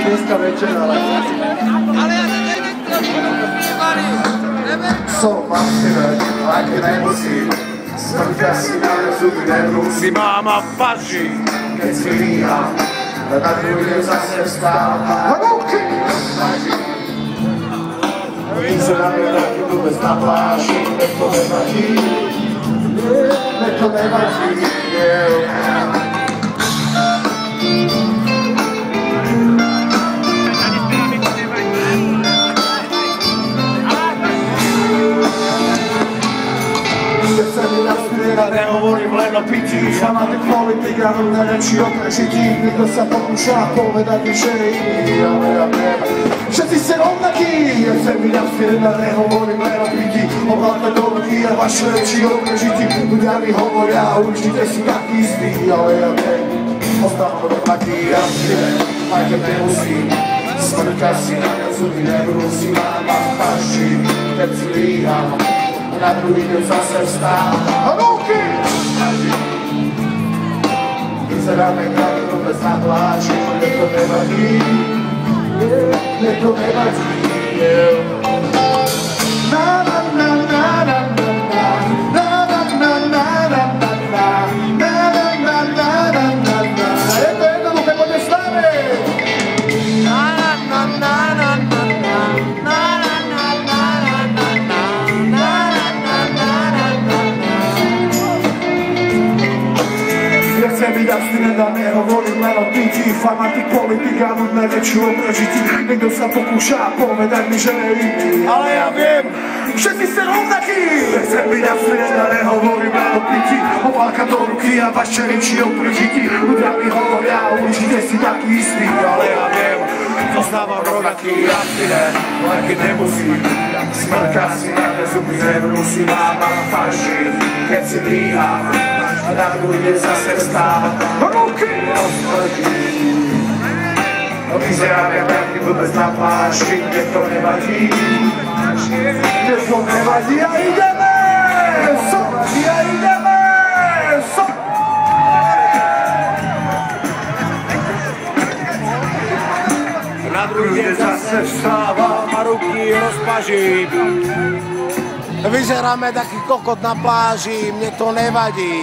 Dneska večer, ale ja som abstinent, aj keď nemusím. Smrťa si na mňa zuby nebrúsi. Máma v paži, keď si líham, na druhý deň zase vstávam. Vyzerám je taký vôbec na pláži, nech to nevadí, nech to nevadí. Nehovorím len o pití, fanatik politika, najväčší oprežití. Nikto sa pokúša povedať mi, že je iný, ale ja viem, všetci ste rovnakí. Ja chcem byť abstinent, nehovorím len o pití, ovládať do ruky a vaše reči oprežití. Ľudia mi hovoria, určite si taký istý, ale ja viem, ostávam rovnaký abstinent, aj keď nemusím. Smrťa si na mňa zuby nebrúsi, máma v paži, keď si líham. Na druhý deň zase vstávam. A ruky! Vyzeráme tak vôbec na pláži, nech to nevadí, nech to nevadí. Na na na na na na na na na na na na na na na. Je to jednoduché, poďme s nami! Na na na na na na na. Chcem byť abstinent a nehovorím len o pití. Fanatik politika, buď najväčšiu oprežití. Niekto sa pokúša povedať mi, že je iný, ale ja viem, všetci ste rovnakí. Chcem byť abstinent a nehovorím len o pití. Opálka do ruky a vaše reči oprežití. Ľudia mi hovoria, určite si taký istý, ale ja viem, zostávam rovnaký abstinent, aj keď nemusím. Smrťa si na mňa zuby nebrúsi, máma v paži, keď si líham. A na druhý deň zase vstávam. Ruky rozpletí. Vyzeráme taký vôbec na pláži, nech to nevadí. Nech to nevadí a ideme! A ideme! Na druhý deň zase vstávam a ruky rozpažím. Vyzeráme taký kokot na pláži, mne to nevadí.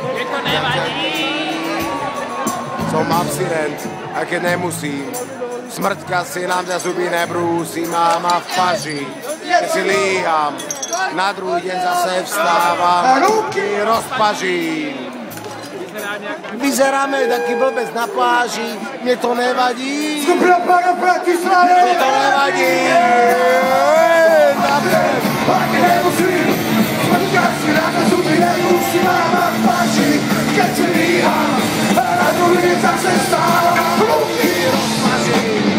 Mne to nevadí. Som abstinent, aj keď nemusím. Smrťka si na mňa zuby nebrúsi, máma v paži, keď si líham. Na druhý deň zase vstávam a ruky rozpažím. Vyzeráme taký blbec na pláži, mne to nevadí. Mne to nevadí. Aj keď nemusím, smrťka si na mňa zuby nebrúsi, máma v paži, keď si líham. A na druhý deň zase vstávam, ruky rozpažím.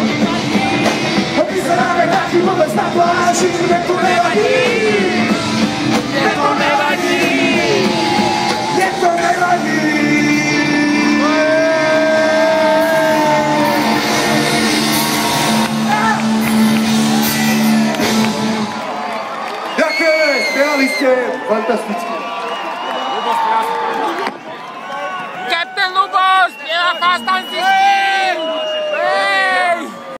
Vyzeráme taký blbec na pláži, mne to nevadí. Mne to nevadí. Mne to nevadí. Ďakujeme, spievali ste fantasticky.